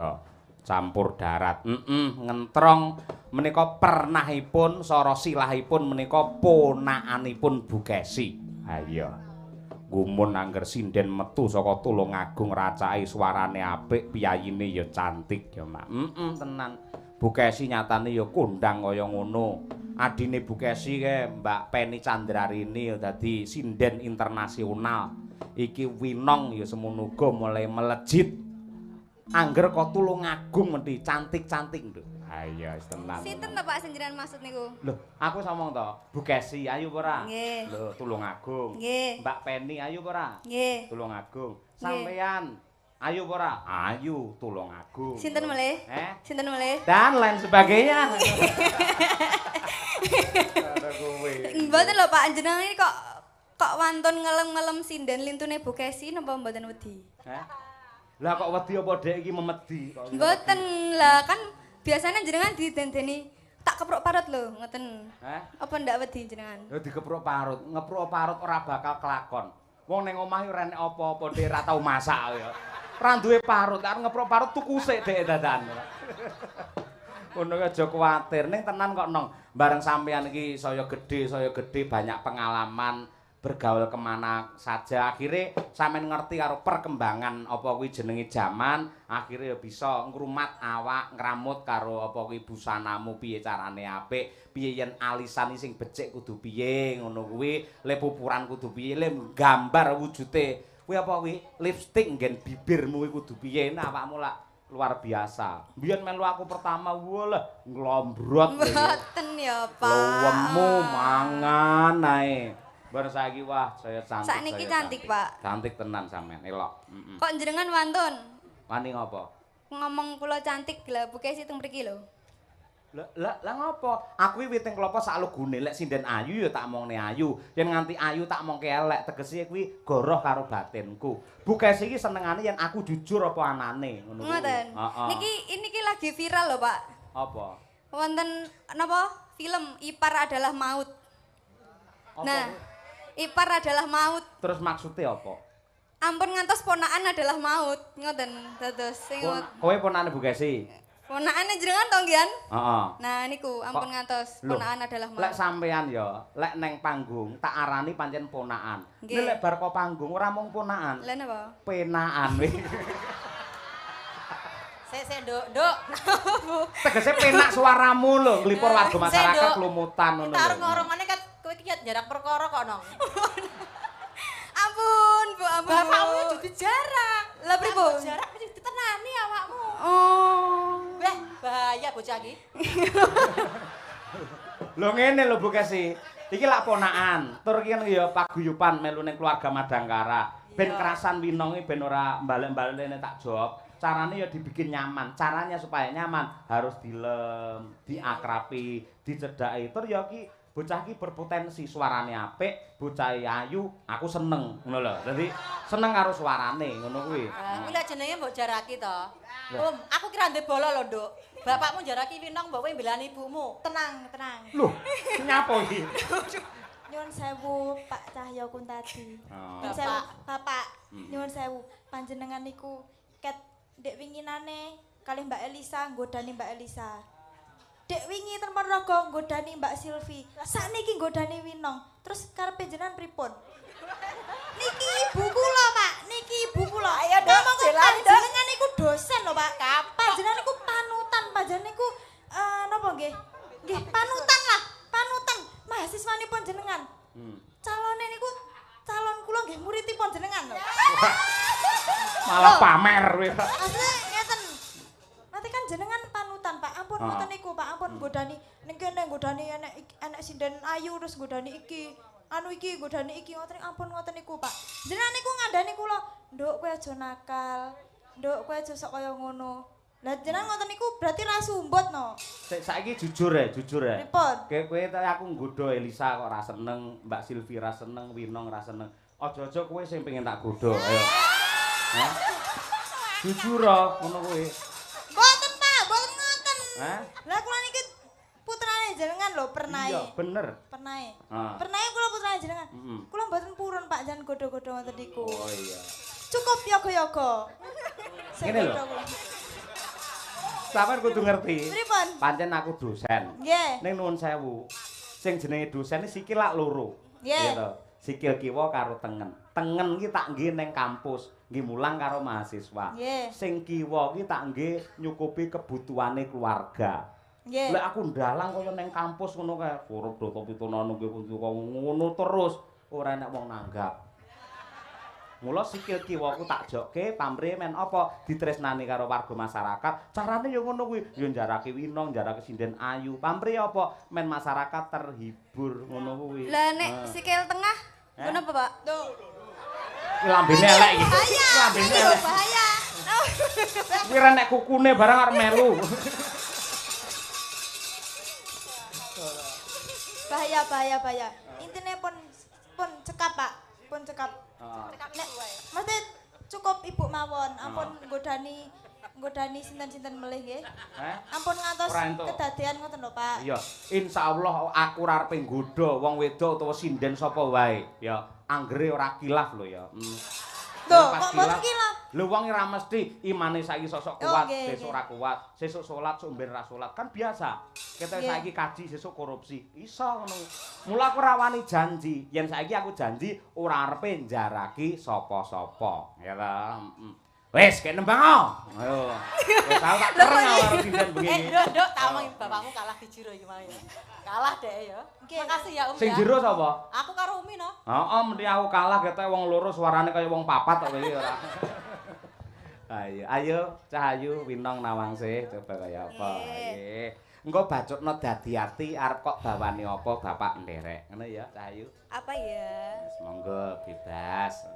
Oh, campur darat. Ngentrong menika pernahipun sara silahipun menika ponakanipun Bu Kesi. Ha iya. Gumun angger sinden metu saka Tulungagung racake suarane apik, piyayine ya cantik ya, Mak. Tenan. Bu Kesi nyatane ya kondang kaya ngono. Adine Bu Kesi ke Mbak Penny Candrarini ya dadi sinden internasional. Iki Winong ya semono uga mulai melejit. Angger kok Tulungagung mesti cantik-cantik lho. Ha iya wis tenan. Sinten to Pak senjenengan maksud niku? Lho, aku ngomong to, Bu Kesi ayu ora? Nggih. Lho, Tulungagung. Nggih. Mbak Penny ayu ora? Nggih. Tulungagung. Sampean ayu ora? Ayu, Tulungagung. Sinten melih? Sinten melih? Dan lain sebagainya. Ada kowe. Mboten lho Pak, jenengan iki kok wantun ngelem-ngelem sinden lintune Bu Kesi napa mboten wedi? Lah kok wedi apa dek iki memedi? Mboten lah kan biasanya jenengan didendeni tak keprok parut lho, ngoten. Apa ndak wedi jenengan? Ya dikeprok parut, ngeprok parut ora bakal kelakon. Wong ning omah ora enek apa-apa dhek ora tau masak ya. Ora duwe parut, arep ngeprok parut tuku sik dhek dadan. Ngono aja kuwatir, ning tenan kok nong. Bareng sampean iki saya gedhe banyak pengalaman bergaul kemana saja. Akhirnya sampean ngerti karo perkembangan apa kuwi jenenge jaman, akhirnya ya bisa ngrumat awak, ngramut karo apa kuwi busanamu piye carane apik, piye yen alisane sing becik kudu piye, ngono kuwi, le pupuran kudu piye, le gambar wujute. Kuwi apa kuwi? Lipstik nggen bibirmu kuwi kudu piye, nah awakmu lak luar biasa. Biyen melu aku pertama walah nglombrot. Mboten ya, Pak. Lewemu mangan ae. Bar saiki wah saya cantik. Sakniki cantik, Pak. Cantik tenan sampean, elok. Kok jenengan wantun? Wani ngopo? Ngomong kula cantik lha Bu Kesi teng mriki lho. Lah ngopo? Aku iki witing klopo sak lugune lek sinden ayu ya tak omongne ayu. Yen nganti ayu tak omongke elek, tegese kuwi goroh karo batinku. Bu Kesi iki senengane yen aku jujur apa anane, ngono kuwi. Ngoten. Niki lagi viral lho, Pak. Apa? Wonten napa? Film Ipar Adalah Maut. Apa? Nah, Ipar adalah maut. Terus maksudnya apa? Ampun ngantos ponakan adalah maut. Ngoten dados sing kowe ponakane Bu Kesi? Ponakane jenengan to nggih? Heeh. Nah niku ampun ngantos ponakan adalah maut. Lek sampean ya, lek neng panggung tak arani pancen ponakan. Nek lek bar kok panggung ora mung ponakan. Lah napa? Penakan wih. Sik, Nduk. Tegese penak suaramu lho, nglipur warga masyarakat lumutan ngono. Entar ngorongane kan kowe iki jarak perkara kok, Nong. Ampun, Bu, ampun. Bapakmu jadi jarak. Lah pripun? Jarak ditenani awakmu. Oh. Weh, bahaya bocah iki. Lho ngene lho Bu Kesi. Iki lak ponakan. Tur iki kan ya paguyuban melu ning keluarga Madangkara. Ben kerasan winonge ben ora balik-balik tak jawab. Caranya ya dibikin nyaman. Caranya supaya nyaman harus dilem, diakrapi, dicedhaki. Tur ya ki bocah ki berpotensi suarane apik, bocah ayu, aku seneng ngono lho. Dadi seneng karo suarane ngono kuwi. Kuwi lek jenenge mbok jaraki to. Aku kira ndek bola lho, Nduk. Bapakmu jaraki Winong mbok kowe mbelani ibumu. Tenang. Lho, nyapa iki? Nyuwun sewu Pak Cahya Kuntadi. Nyuwun sewu Bapak. Nyuwun sewu panjenengan niku ket ndek winginane kalih Mbak Elisa nggodani Mbak Elisa. Dek wingi ten Ponorogo nggodani Mbak Silvi. Sakniki nggodani Winong. Terus karepe jenengan pripun? Niki ibu kula, Pak. Niki ibu kula. Ayo dong, panjenengan niku dosen lho, Pak. Panjenengan niku panutan, panjenengan niku napa nggih? Nggih, panutan lah, panutan mahasiswanipun jenengan. Calone niku calon kula nggih muridipun jenengan lho. Malah pamer kowe. Asli ngeten. Nanti kan jenengan panutan, Pak. Ampun ngoten niku, Pak. Ampun nggodani ning kene nggodani enek sinden ayu terus nggodani iki. Anu iki nggodani iki ngoten ampun ngoten niku, Pak. Jenengan niku ngandani kula, "Nduk kowe aja nakal. Nduk kowe aja sok kaya ngono." Lah jenengan ngoten niku berarti ra sumbut no. Saiki jujur ya. Pripun? Kowe aku nggodho Elisa kok ora seneng, Mbak Silvi ra seneng, Winong ra seneng. Aja-aja kowe sing pengen tak godho, ayo. Hah? Jujur ngono kowe. Mboten, Pak, mboten ngoten. Hah? Lah kula niki putrane jenengan lho, Pernae. Iya, bener. Pernae. Heeh. Pernae kula putrane jenengan. Kula mboten purun, Pak, jan godho-godho ngoten niku. Oh iya. Cukup yoga-yoga. Ngene lho. Sampeyan kudu ngerti. Pripun? Pancen aku dosen. Nggih. Ning nuwun sewu. Sing jenenge dosen iki sikil lak loro. Nggih. Gitu. Sikil kiwa karo tengen. Tengen iki tak nggih ning kampus, nggih mulang karo mahasiswa. Nggih. Sing kiwa iki tak nggih nyukupi kebutuhane keluarga. Nggih. Lek aku ndalang kaya ning kampus ngono kae, urip do pitonono kuwi ngono terus ora enek wong nanggap. Mula sikil kiwaku tak jokke pamrih men apa ditresnani karo warga masyarakat. Carane ya ngono kuwi, ya njarake winong, njarake sinden ayu. Pamrih apa men masyarakat terhibur ngono kuwi. Lah nek sikil tengah ngono apa, Pak? Tuh. Ki lambene elek iki. Bahaya. Lambene Aduh, elek. bahaya. Kuwi ra nek kukune barang arep melu. Bahaya. Intine pun cekap, Pak. Pun cekap. Nek mesti cukup ibu mawon, ampun nggodani sinten-sinten melih nggih. Ampun ngantos Ora entuk. kedadean ngoten lho, Pak. Iya, insyaallah aku ora arep nggodha wong wedok utawa sinden sapa wae. Ya, anggere ora kilaf lho ya. Tuh, kok mboten kilaf? Lho wong ora mesti imane saiki sosok Oh, kuat, nggih, sesuk nggih. ora kuat, sesuk salat, sok mben ra salat. Kan biasa. Kita Nggih. saiki kaji, sesuk korupsi. Iso ngono. Mula aku ora wani janji. Yen saiki aku janji ora arepe njaraki sapa-sapa. Ya ta? Wis, kek nembang. Ayo. Wis tau tak tereng karo sinden bengi. Nduk, tak omongi bapakmu kalah di jero iki mau ya. Kalah dek ya. Makasih ya Om Sing ya. jero sapa? Aku karo Umi no. Heeh, mesti aku kalah ketek wong loro suarane kaya wong papat kok iki ora. Ayo, Cahayu, Winong, Nawangse, coba kaya apa. Nggih. Engko bacotno dadi arti arep kok bawane apa bapak nderek. Ngono ya, Cahayu. Apa ya? Wis monggo bebas.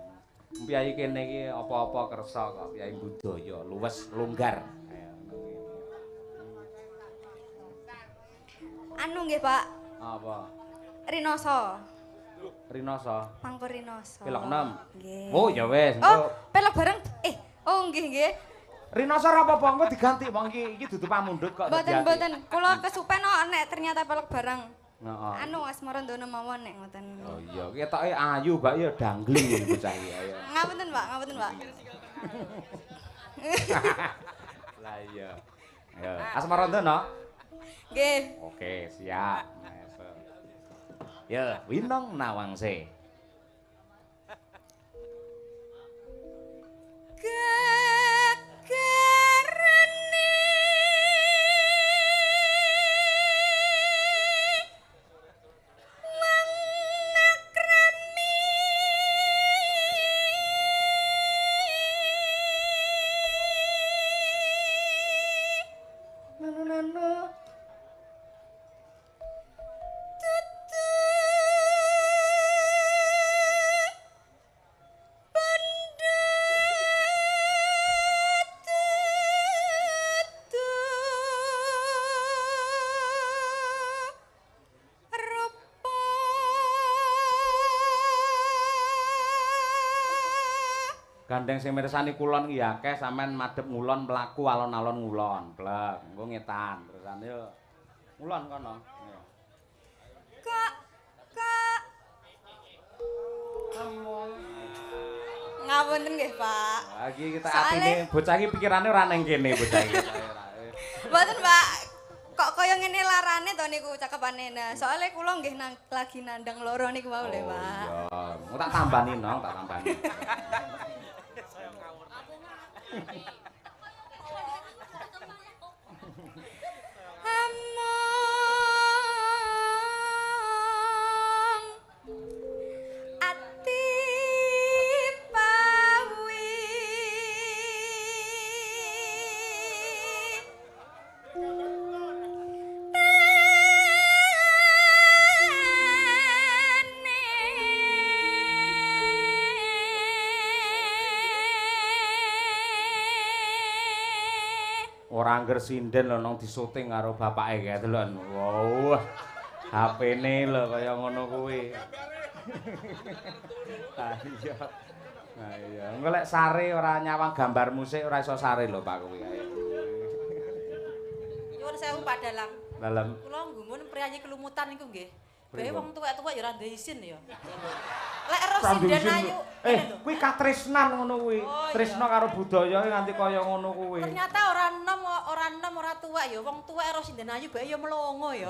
Piyai kene iki apa-apa kersa kok, piyai budaya, luwes, longgar. Ayo ngono kuwi. Anu nggih, Pak. Apa? Rinoso. Rinoso. Mangko rinoso. Pelok 6. Nggih. Oh, ya wis. Oh, pelok bareng. Oh nggih. Rinoso ora apa-apa, engko diganti wong iki dudu pamundhut kok. Mboten. Kula kesupen nek ternyata pelok bareng. Heeh. Anu asmara ndono mawon nek ngoten. Oh iya, ketoke ayu Mbak ya dangling iki bocah iki ayo. Ngapunten, Pak. Lah iya. Ayo, Asmara Ndono. Nggih. Oke, siap. Masuk. Ya, Winong Nawangse. Gegerane mangnakrami Nana. Gandeng sing mirsani kulon ki akeh sampean madhep ngulon mlaku alon-alon ngulon. Blek, engko ngetan. Terusane yo ngulon kono. Kak. Ngapunten nggih, Pak. Lah iki kita Soale- atine bocah iki pikirane ora nang kene bocah iki. Mboten, Pak. Kok kaya ngene larane to niku cakepane. Nah, soalnya kula nggih lagi nandang loro niku mau lho, Pak. Iya, mau tak tambani nong, tak tambani. Among ati pawi Ora angger sinden lho nang disuting karo bapake kae delon. Wow. HP-ne lho kaya ngono kuwi. Ah iya. Nah iya, engko lek sare ora nyawang gambar musik ora iso sare lho Pak kuwi kae. Nyuwun sewu Pak Dalang. Dalem. Kula nggumun priyayi kelumutan niku nggih. Bae wong tuwek-tuwek ya ora ndek isin ya. Lek ero sinden ayu. Kuwi katresnan ngono kuwi. Oh, iya. Tresna karo budaya nganti kaya ngono kuwi. Ternyata ora enom ora ora enom ora tuwek ya wong tuwek karo Sinden Ayu bae ya melongo ya.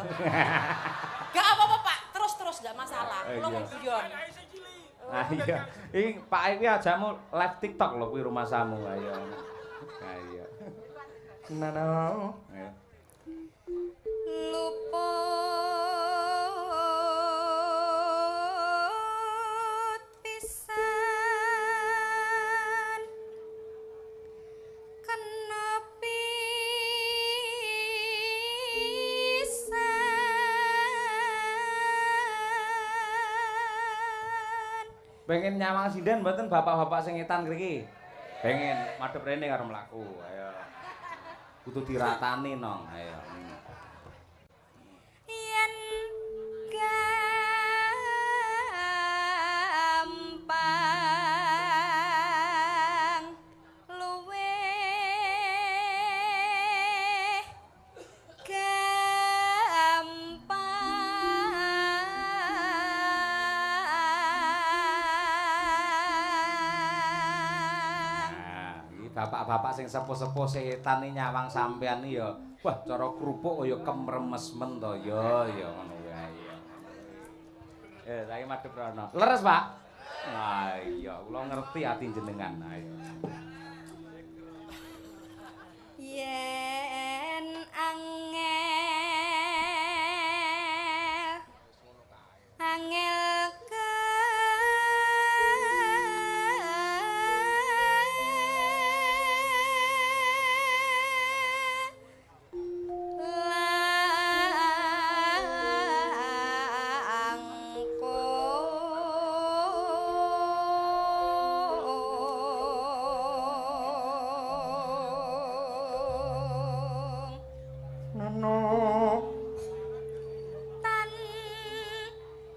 Gak apa-apa Pak, terus gak masalah. Kula mau guyon. Ah iya. Iki Pak iki ajamu live TikTok lho kuwi rumah samu ayo. Ayo. Nana. Ayo. Luput pisan kena pisan. Pengen nyawang sinden mboten bapak-bapak sing etan mriki? Pengen madhep rene karo mlaku. Ayo. Kudu diratani nong. Ayo. Yen gampang luwih gampang. Nah, iki bapak-bapak sing sepuh-sepuh setan iki nyawang sampean iki ya. Wah, cara krupuk kaya kemremesmen to ya ngono wae ya. Saiki madhep rono. Leres, Pak? Nah, iya, kula ngerti ati jenengan. Ayo. Yen angel tan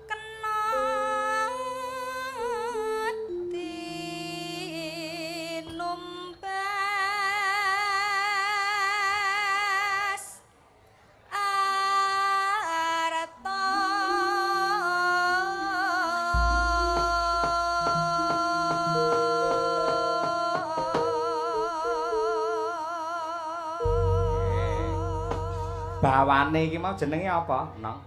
kena tinumbas arta Bawane iki mau jenenge apa, Nong?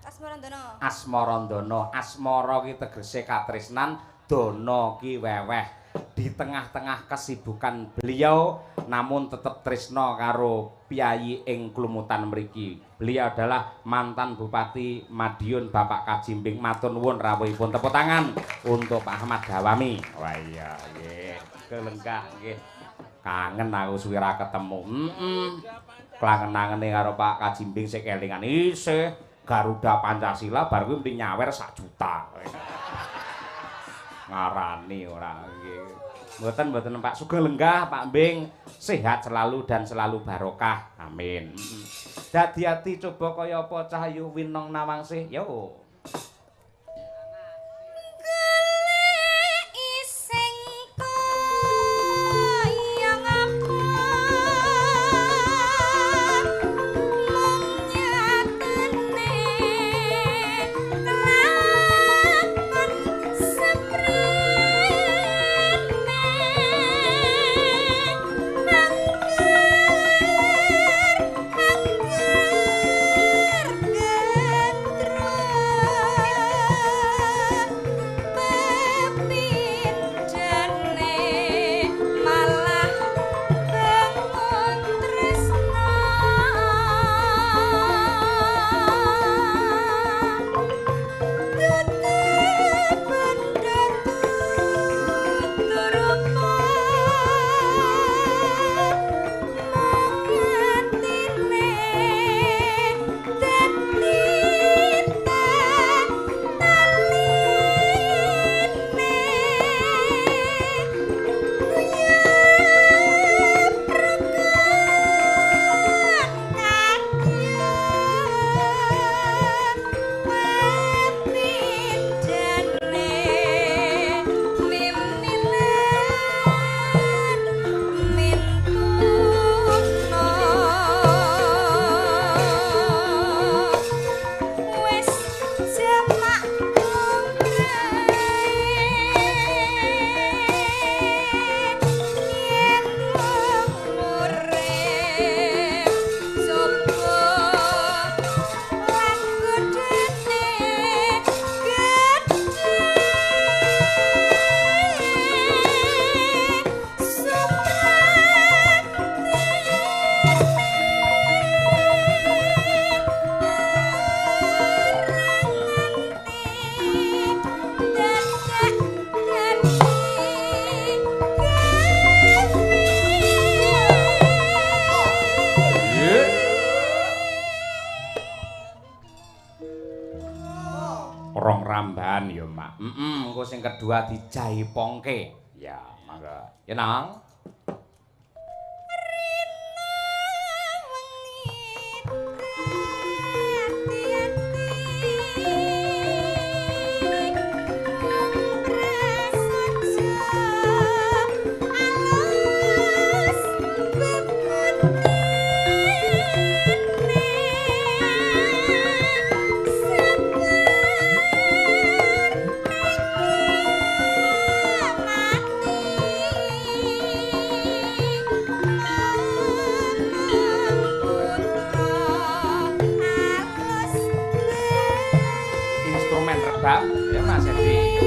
Asmarandana. Asmarandana. Asmara ki tegese katresnan, dana ki weweh. Di tengah-tengah kesibukan beliau namun tetap tresna karo piyayi ing Klumutan mriki. Beliau adalah mantan Bupati Madiun Bapak Kajimbing. Matur nuwun rawuhipun tepuk tangan untuk Pak Ahmad Dawami. Wah iya nggih, kelenggah nggih. Kangen aku suwi ra ketemu. Klangen-angene karo Pak Kajimbing sik kelingan isih Garuda Pancasila bar kuwi mesti nyawer 1 juta. Ngarani ora nggih. Mboten Pak, sugeng lenggah Pak Mbing, sehat selalu dan selalu barokah. Amin. Dadi-ati coba kaya apa Cahayu Winong Nawangsih. Yo. rambahan ya, Mak. Engko sing kedua dijaipongke. Ya, mangga. Ya, Nang. Rebab ya Mas Edi.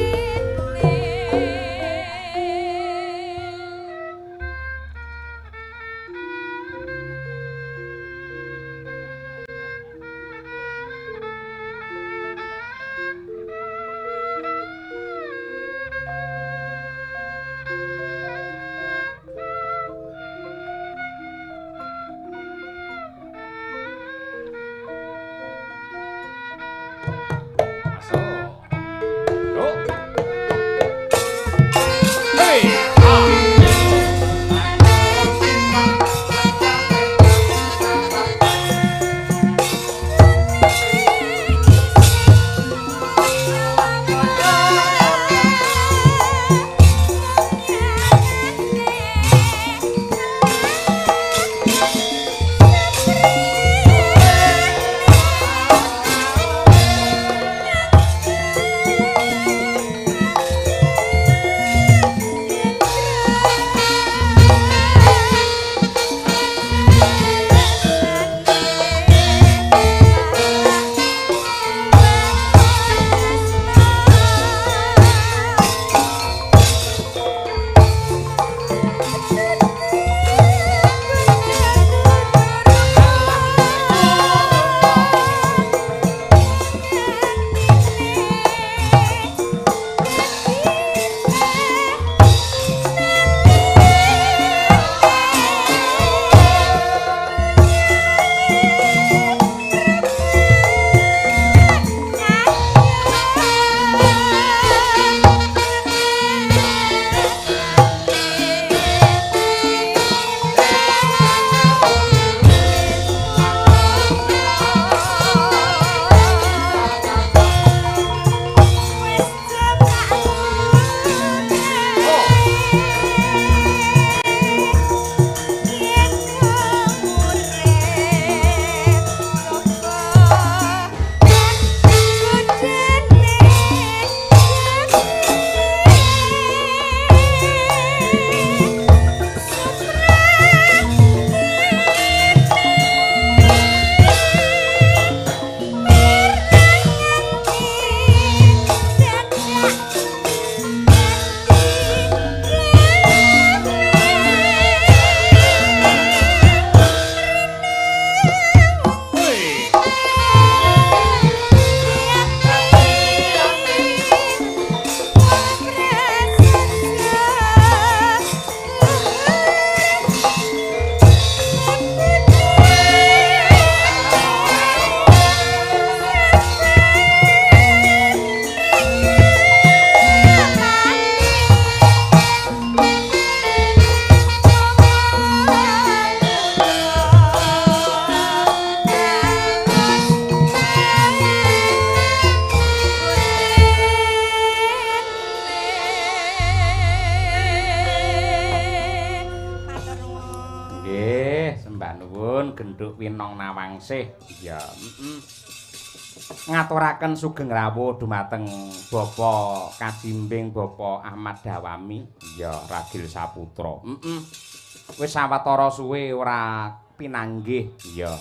Genduk Winong Nawangsih. Ya, ngaturaken sugeng rawuh dumateng Bapak Kajimbing Bapak Ahmad Dawami. Ya, Ragil Saputra. Wis sawetara suwe ora pinanggih. Ya,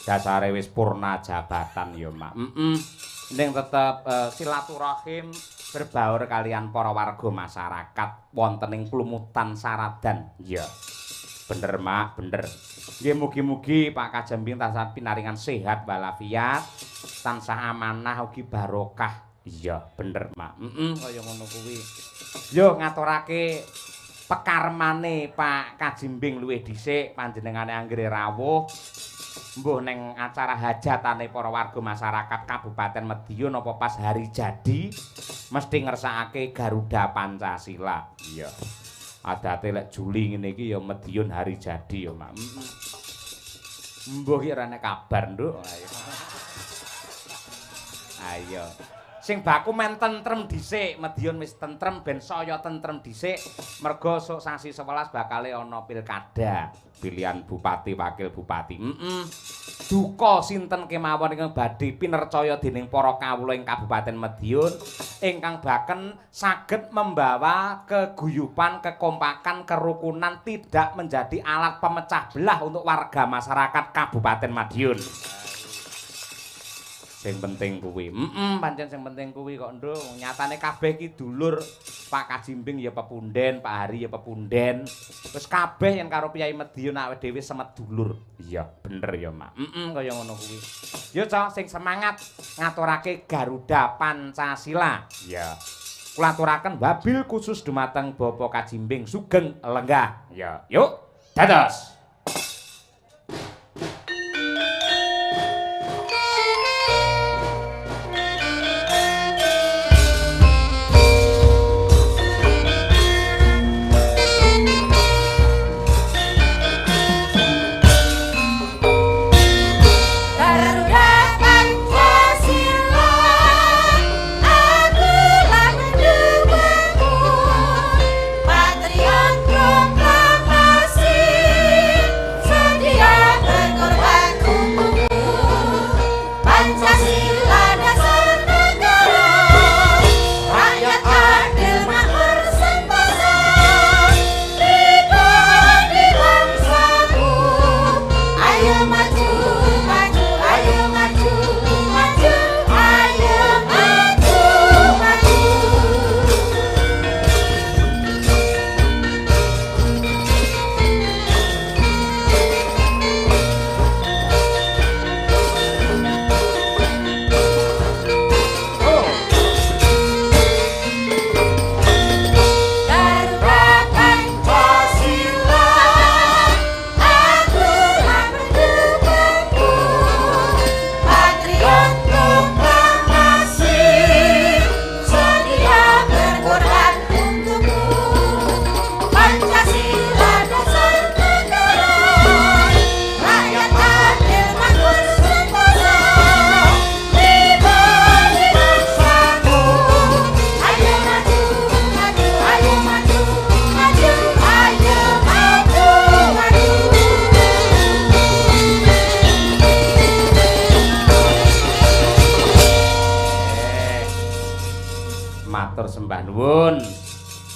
dasare wis purna jabatan ya, Mak. Ning tetep silaturahim berbaur kalian para warga masyarakat wonten ing Klumutan Saradan. Ya. Bener, Mak, bener. Nggih mugi-mugi Pak Kajimbing tansah pinaringan sehat walafiat, tansah amanah ugi barokah. Iya, bener, Mak. Kaya ngono kuwi. Yo ngaturake pekarmane Pak Kajimbing luwih dhisik panjenengane anggere rawuh mbuh ning acara hajatane para warga masyarakat Kabupaten Madiun apa pas hari jadi mesti ngersakake Garuda Pancasila. Iya. Adate lek Juli ngene iki ya Madiun hari jadi ya, Mak. Mbuh ki ora nek kabar, Nduk. Ayo. Sing baku men tentrem dhisik, Madiun wis tentrem ben saya tentrem dhisik. Merga sok sasi 11 bakale ana pilkada, pilihan bupati wakil bupati. Duka sinten kemawon ingkang badhe pinercaya dening para kawula ing Kabupaten Madiun ingkang baken saged membawa keguyuban, kekompakan, kerukunan tidak menjadi alat pemecah belah untuk warga masyarakat Kabupaten Madiun. Sing penting kuwi. Pancen sing penting kuwi kok, Nduk. Nyatane kabeh iki dulur. Pak Kajimbing ya pepunden, Pak Hari ya pepunden. Terus kabeh yen karo Piyai Madiun awake dhewe semet dulur. Iya, bener ya, Mak. Kaya ngono kuwi. Yo, Cok, sing semangat ngaturake Garuda Pancasila. Iya. Kula aturaken wabil khusus dumateng Bapak Kajimbing Sugeng Lenggah. Ya, yuk, dados.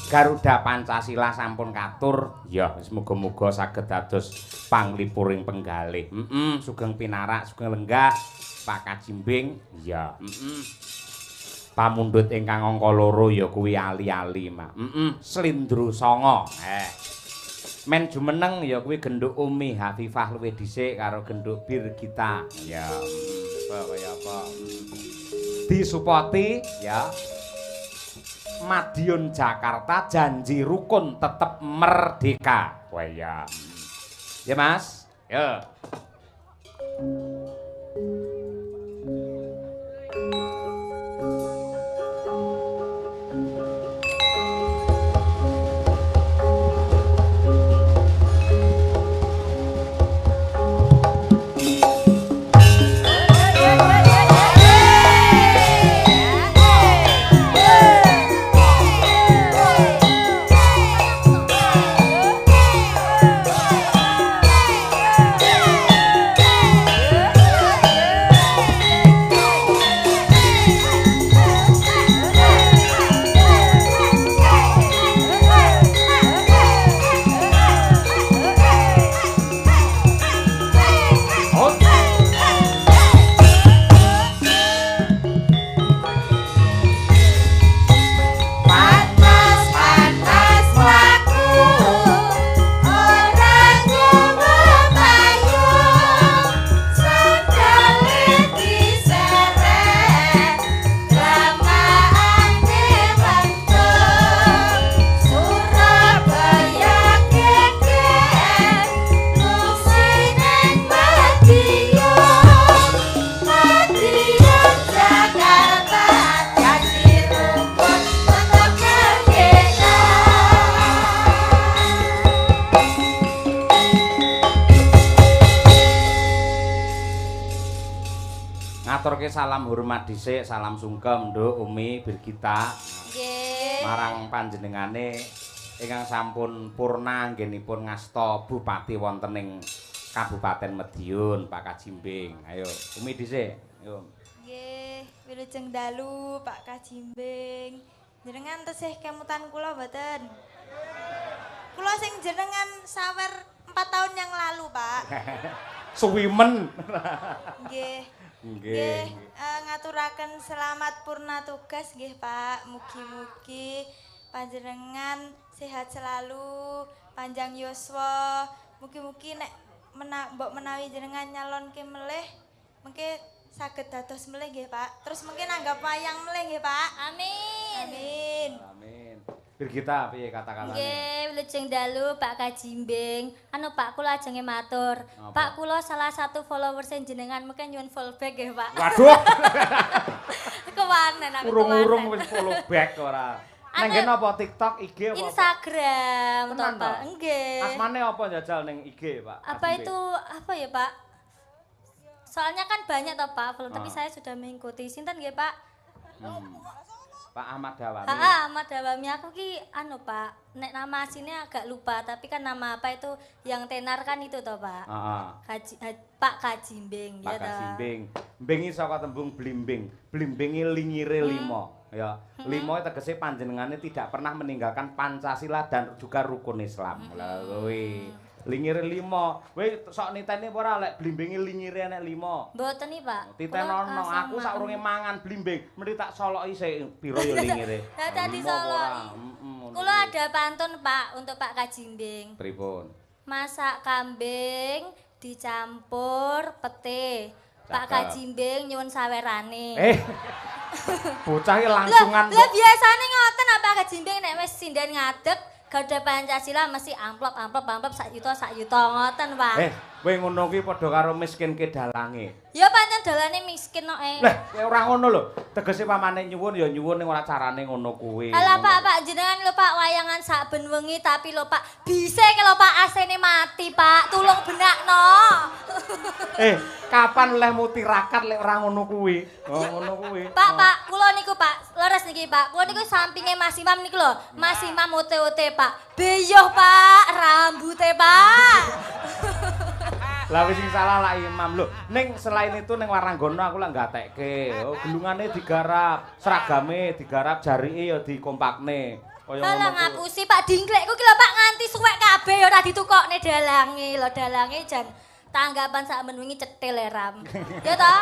Garuda Pancasila sampun katur, ya muga-muga saged dados panglipuring penggalih. Sugeng pinarak, sugeng lenggah, Pak Kajimbing, ya. Pamundhut ingkang angka 2 ya kuwi ali-ali, Mak. Slindro Songo. Men jumeneng ya kuwi genduk Umi Hafifah luwih dhisik karo genduk Birgita. Ya, kaya apa. Disupati, ya. Madiun Jakarta janji rukun tetep merdeka. Wah ya. Ya Mas. Ya. ngaturke salam hormat dhisik, salam sungkem Nduk Umi Birgita. Nggih. Marang panjenengane ingkang sampun purna anggenipun ngasta bupati wonten ing Kabupaten Madiun, Pak Kajimbing. Ayo, Umi dhisik. Yo. Nggih, wilujeng dalu Pak Kajimbing. Jenengan tesih kemutan kula mboten? Kula sing jenengan sawer 4 tahun yang lalu, Pak. Suwimen. Nggih. Nggih. Ngaturaken selamat purna tugas nggih, Pak. Mugi-mugi panjenengan sehat selalu, panjang yuswa. Mugi-mugi nek mbok menawi jenengan nyalonke melih mengke saged dados melih nggih, Pak. Terus mungkin anggap wayang melih nggih, Pak. Amin. Amin. Amin. Birgita piye kata-katane? Nggih, wilujeng dalu Pak Kajimbing. Anu Pak kula ajenge matur. Pak kula salah satu followers jenengan mungkin nyuwun follow back nggih, Pak. Waduh. Kewanen aku. Urung-urung wis follow back ora. Neng kene apa TikTok, IG apa? Instagram to, Tenan, Pak. toh? Nggih. Asmane apa njajal ning IG, Pak? Apa itu apa ya, Pak? Soalnya kan banyak toh, Pak, follow, tapi saya sudah mengikuti. Sinten nggih, Pak? Pak Ahmad Dawami. Ahmad Dawami aku ki anu Pak, nek nama aslinya agak lupa, tapi kan nama apa itu yang tenar kan itu toh Pak. Pak Kajimbing Pak ya toh. Kajimbing. Mbingi saka tembung blimbing. Blimbingi lingire limo. Ya, limo tegese panjenengane tidak pernah meninggalkan Pancasila dan juga rukun Islam. Lah kowe lingire limo. Kowe sok niteni apa ora lek blimbingi lingire enek limo? Mboten nih Pak. Titenono aku saurunge mangan blimbing, mesti tak soloki sik pira ya lingire. Lah tadi soloki. Kula ada pantun Pak untuk Pak Kajimbing. Pripun? Masak kambing dicampur pete. Pak Kajimbing nyuwun sawerane. Bocah iki langsungan. Lah biasane ngoten apa Kajimbing nek wis sinden ngadeg gadah Pancasila mesti amplop sak yuta ngoten, Pak. Kowe ngono kuwi padha karo miskinke dalange. Ya pancen dalane miskin kok. Lah, ora ngono lho. Tegese pamane nyuwun ya nyuwun ning ora carane ngono kuwi. Alah Pak jenengan lho Pak wayangan sak ben wengi tapi lho Pak bise ke lho Pak asene mati, Pak. Tulung benakno. Kapan oleh mutirakat lek ora ngono kuwi? Oh, ngono kuwi. Pak, kula niku Pak, leres niki Pak. Kula niku sampinge Mas Imam niku lho. Mas Imam ote-ote Pak. Beyoh Pak, rambute Pak. Lah wis sing salah lah Imam lho. Ning selain itu ning Waranggono aku lak gatekke. Oh, gelungane digarap, seragame digarap, jarike ya dikompakne. Kaya ngono. Lah ngapusi Pak dingklekku ki lho Pak nganti suwek kabeh ya ora ditukokne dalange. Lho dalange jan tanggapan sak menwingi cetil ya Ram. Ya toh?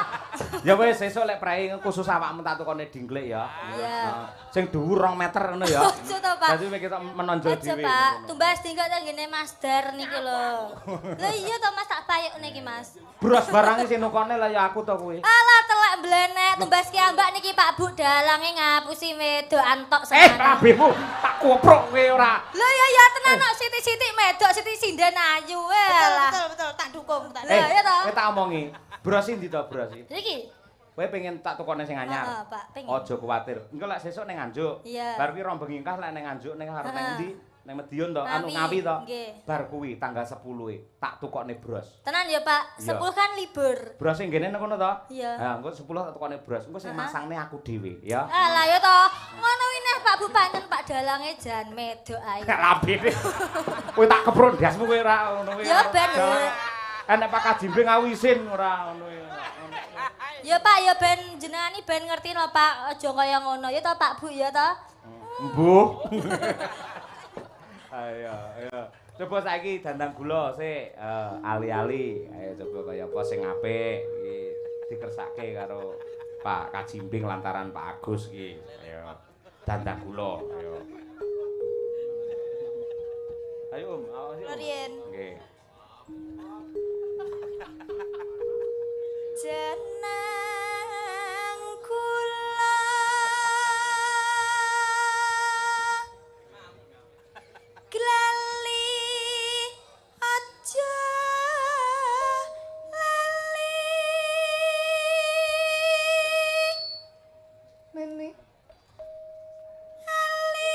Ya wis sesuk lek prei khusus awakmu tak tukone dingklek ya. Iya. Sing dhuwur 2 meter ngono ya. Ojo to Pak. Dadi mek kita menonjol Ojo dhewe. Pak, tumbas tinggal nang ngene Mas Dar niki lho. Lho iya to Mas tak payuk niki Mas. Bros barange sing nukone lah ya aku to kuwi. Alah telek blenek tumbas ki ambak niki Pak Bu dalange ngapusi wedok antok seneng. Kabehmu tak koprok kowe ora. Lho ya tenan kok sithik-sithik medok sithik sinden ayu lah. Betul, tak dukung. Lah ya toh. Kowe tak omongi. Bros ndi to bros iki? Niki. Kowe pengen tak tukone sing anyar. Heeh, Pak, pengen. Aja kuwatir. Engko lek sesuk ning Nganjuk. Iya. Bar kuwi rombeng ingkah lek ning Nganjuk ning arep ning endi? Ning Medion to, anu Ngawi, Ngawi to. nggih. Bar kuwi tanggal 10 tak tukokne bros. Tenan ya Pak, 10 kan libur. Bros sing ngene nang kono to? Iya. Ha, engko 10 tak tukokne bros. Engko sing masangne aku dhewe, ya. Alah ya toh. Ngono kuwi neh Pak Bu pancen Pak dalange jan medok ae. Labine. Kowe tak kepruk ndasmu kowe ora ngono kuwi. Ya ben. Enek Pak Kajimbing ngawisin ora ngono kuwi. Ya Pak, ya ben jenengani ben ngerti lho Pak, aja kaya ngono ya toh Pak Bu ya toh. Mbuh. Ayo. Coba saiki dandang gula sik, ali-ali. Ayo coba kaya apa sing apik iki dikersake karo Pak Kajimbing lantaran Pak Agus iki. Ayo. Dandang gula, ayo. Ayo Om, awas Om. Lorien. Nggih. Jeneng kula glali aja lali Nene. ali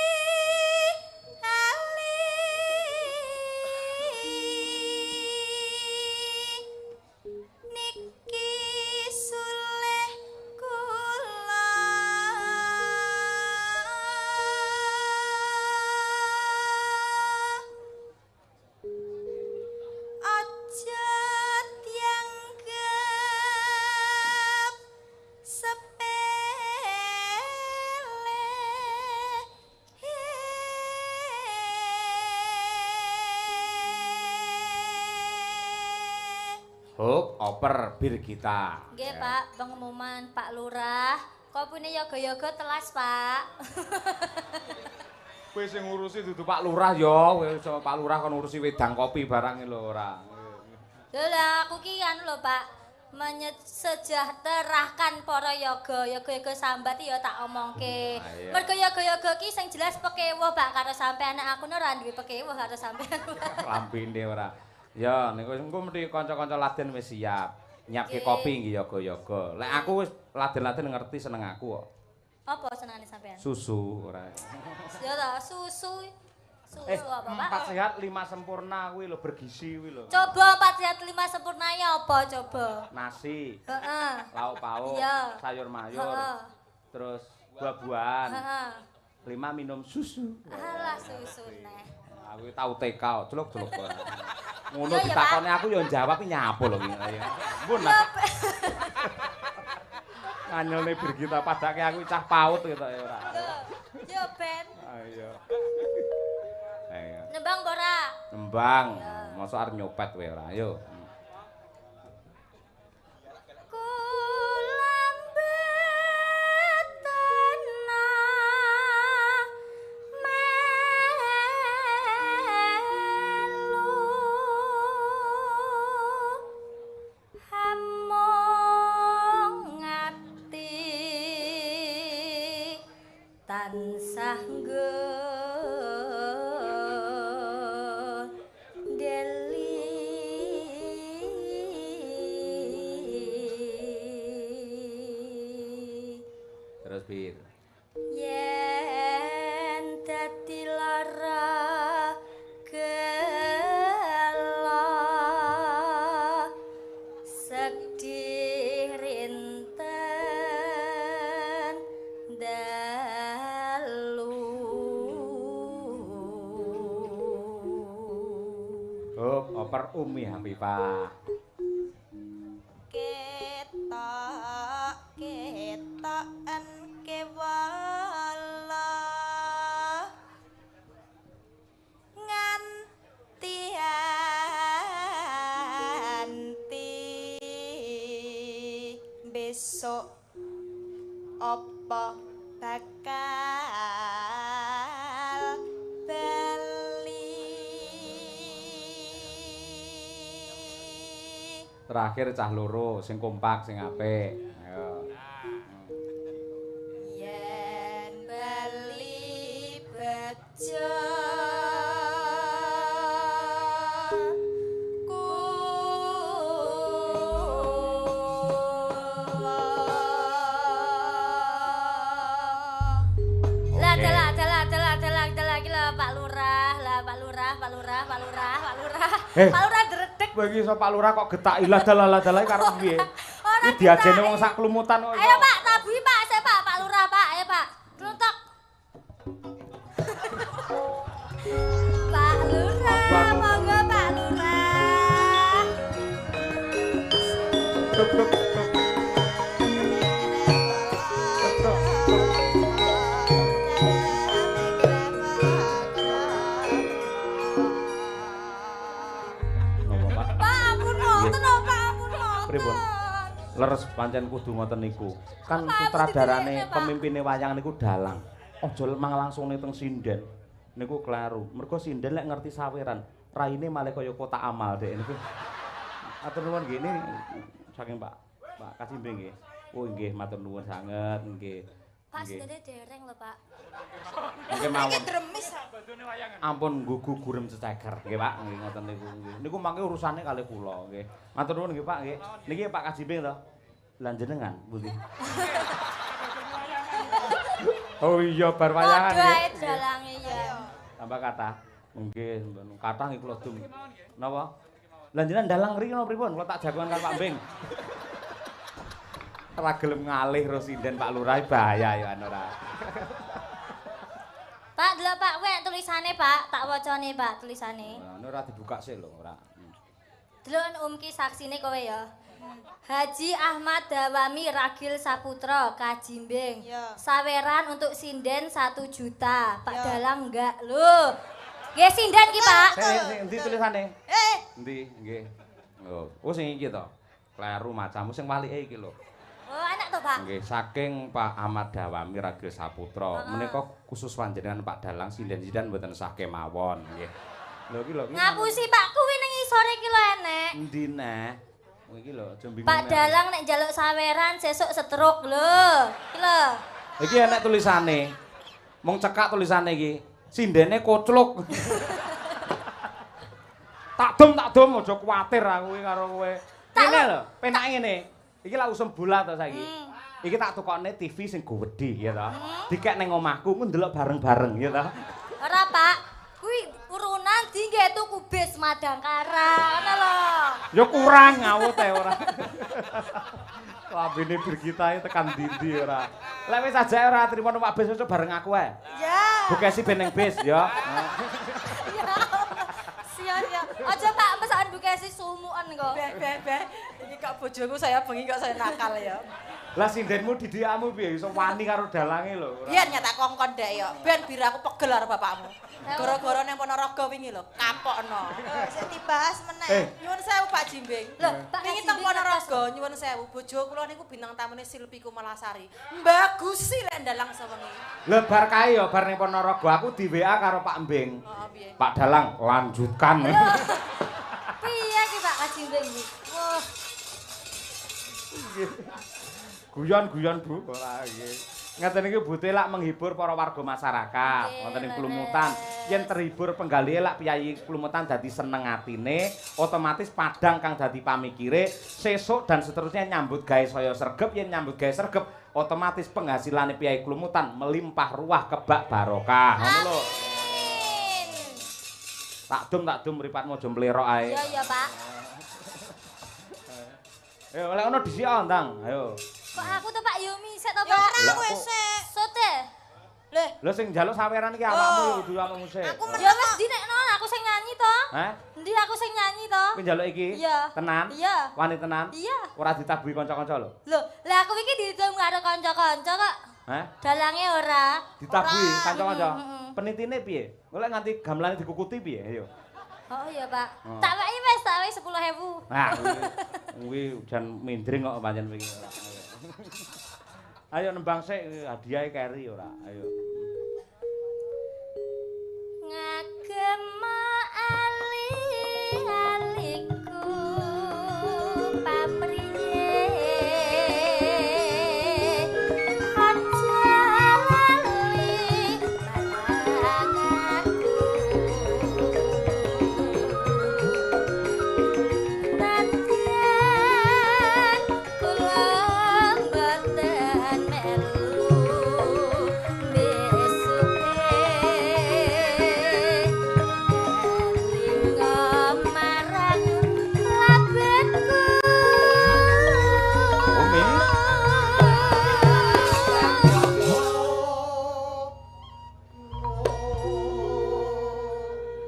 Hub, oper, bir kita. Nggih, Pak, pengumuman Pak Lurah. Kopine yoga-yoga telas, Pak. Kowe sing ngurusi dudu Pak Lurah ya, kowe Pak Lurah kon ngurusi wedang kopi barang lho ora. Lho lah aku ki anu lho, Pak. Menyejahterakan para yoga sambat ya tak omongke. Mergo yoga ki sing jelas pekewuh Pak karo sampean, nek aku ora duwe pekewuh karo sampean. Lampine ora. Ya, niku engko mesti kanca-kanca Laden wis siap. Nyiapke kopi nggih yoga-yoga. Lek aku wis Laden-laden ngerti seneng aku kok. Apa senengane sampean? Susu ora. Ya ta, susu. Susu apa, Pak? 4 sehat 5 sempurna kuwi lho bergizi kuwi lho. Coba 4 sehat 5 sempurna ya apa coba? Nasi. Heeh. Lauk pauk, Iya. sayur mayur. Heeh. Terus buah-buahan. Heeh. 5 minum susu. Alah susu neh. Aku tau TK, celuk-celuk. Ngono Iya, ya, ditakoni aku ya jawab nyapo lho iki. Ampun. Anyone Birgita padake aku cah paut gitu ya ora. Yo Ben. Ayo. Ayo. Nembang ora? Nembang. Mosok arep nyopet kowe ora. Ayo. Tansah Terus Bir. yen dadi lara gelo sedih rinten dalu. Oh, oper Umi Habibah. Ketoken kewala nganti besok apa bakal bali. Terakhir cah loro sing kompak sing apik. Ayo. Yen bali bejo Pak Lurah dredeg. Kowe iki iso Pak Lurah kok getak ilah dalah-dalah karo piye? Iki diajeni wong sak kelumutan kok. Ayo Pak, tabuhi Pak, saya Pak Lurah Pak, ayo Pak. Kluntuk. Pak Lurah, monggo Pak Lurah. Tuk tuk tuk. Pripun? Leres pancen kudu ngoten niku. Kan sutradarane pemimpine wayang niku dalang. Aja mang langsung teng sinden. Niku kleru. Mergo sinden lek ngerti saweran, raine malah kaya kotak amal dek niku. Matur nuwun nggih ini saking Pak Kasimbing nggih. Oh nggih matur nuwun sanget nggih. Pak sedene dereng lho Pak. Nggih mawon. dremis. Ampun gugu gurem ceceker nggih Pak nggih ngoten niku nggih. Niku mangke urusane kalih kula nggih. Matur nuwun nggih Pak nggih. Niki Pak Kajimbing to. Lan jenengan pundi? Oh iya bar wayangan Padha ae dalange ya. Tambah kathah. Nggih kathah nggih kula dum. Napa? Lan jenengan dalang mriki napa pripun? Kula tak jagongan karo Pak Mbing. Ora gelem ngalih ro sinden Pak Lurah bahaya ya ora. Pak, delok Pak, kowe tulisane Pak, tak wacane Pak tulisane. Ora dibuka sih lho, ora. Delok ki saksine kowe ya. Haji Ahmad Dawami Ragil Saputra Kajimbing. Ya. Saweran untuk sinden 1 juta. Pak Ya. Dalang enggak lho. Nggih sinden ki Pak. Endi tulisane? Endi nggih. Oh sing iki to. Kleru macamu sing walike iki lho. Oh, anak to, Pak? Nggih, saking Pak Ahmad Dawami Ragil Saputra. Menika khusus panjenengan Pak Dalang sinden-sinden mboten sah kemawon nggih. Lho iki lho. Ngapusi Pak, kuwi ning isore iki lho enek. Endi neh? Oh iki lho, aja bingung. Pak Dalang nek njaluk saweran sesuk setruk lho. Iki lho. Iki enek tulisane. Mung cekak tulisane iki. Sindene kocluk. Tak dom aja kuwatir aku karo kowe. Ngene lho, penake ngene. Iki lak usum bola to saiki. Iki tak tukokne TV sing gowedhi ya to. Dikek ning omahku ku ndelok bareng-bareng ya to. Ora, Pak. Kuwi urunan di nggih tuku bis Madangkara. Ngono lho. Ya kurang ngawut ae ora. Lambene Brigita tekan ndi ora. Lek wis ajake ora trimo numpak bis sesuk bareng aku ae. Ya. Bukesi ben ning bis ya. Sian ya. Aja Pak pesan bukesi sumuken kok. Beh. Iki kok bojoku saya bengi kok saya nakal ya. Lah sindenmu didikamu piye iso wani karo dalange lho. Biyen nyata kongkon dek yo. Ben bir aku pegel karo bapakmu. Gara-gara ning Ponorogo wingi lho, kapokno. Sing dibahas meneh. Nyuwun sewu Pak Jimbing. Lho, Pak Wingi Jimbing teng Ponorogo nyuwun sewu, bojo kula niku bintang tamune Silpi Kumalasari. Bagusi lek ndalang sewengi. Lho bar kae ya bar ning Ponorogo aku di WA karo Pak Embing. Heeh, piye? Pak Dalang lanjutkan. Piye iki Pak Kajimbing iki? Wah, Guyon-guyon Bu ora nggih. Ngeten iki bute lak menghibur para warga masyarakat wonten ing Klumutan. Yen terhibur penggali lak piyayi Klumutan dadi seneng atine, otomatis Padang kang dadi pamikire, sesuk dan seterusnya nyambut gawe saya sregep, yen nyambut gawe sregep, otomatis penghasilane piyayi Klumutan melimpah ruah kebak barokah. Ngono lho. Tak dum mripatmu aja mlerok ae. iya Pak. Ayo lek ono dhisik ndang, ayo. Kok aku tuh Pak Yumi sik to Ya Pak? ora Lah, kowe kok- sik. Sote. Leh, Lho sing njaluk saweran iki awakmu lho kudu awakmu sik. aku Ya wis dinekno aku sing nyanyi to. Hah? Endi aku sing nyanyi to? Kowe njaluk iki? Iya. Tenan? Iya. Wani tenan? Iya. Ora ditabuhi kanca-kanca lho. Lho, lah aku iki dihitung karo kanca-kanca kok. Hah? Dalange ora. Ditabuhi kanca-kanca. Mm-mm. Penitine piye? Golek nganti gamelane dikukuti piye? Ayo. Oh iya Pak. Oh. Tak wae wis tak wae 10.000. Nah, kuwi jan mindring kok pancen iki. Ayo nembang sik hadiahe keri ora. Ayo. Ngagem ali-aliku papriye aja lali mananganku nadyan kula mboten melu besuke eling marang labetku Umi.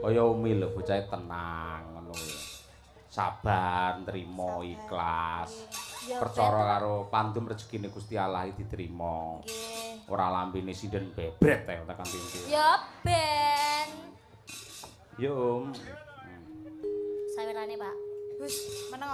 Kaya Umi lho bocah tenang ngono lho. Sabar, nrimo, ikhlas. Ya, Percaya karo pandum rezekine Gusti Allah diterima. nggih. Ora lambene sinden bebret ae tekan pinggir. Ya ben Yo Om. sawerane Pak. Gus, meneng.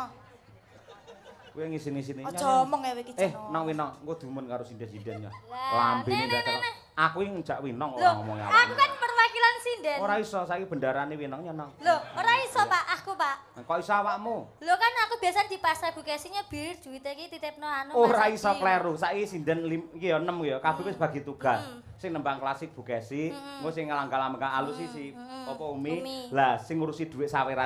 Kowe ngisini-sini. Aja omong ya iki jeneng. Nang winong, engko dumen karo sinden-sinden ya. Lah, Lambene nek, ndak. nek. Aku iki njak winong Loh, ora ngomong aku kan perwakilan sinden. Ora iso saiki bendarane winong nyenong. Loh, ora iso Pak, aku Pak. Kok iso awakmu? Lho kan aku biasa di pasar Bukesinya bir duit iki titipno anu. Ora Mas iso Adi. kleru. Saiki sinden iki ya 6 ya, kabeh wis bagi tugas. Sing nembang klasik Bukesi, engko sing ngalang-alang alus si apa Umi. Umi. Lah sing ngurusi dhuwit saweran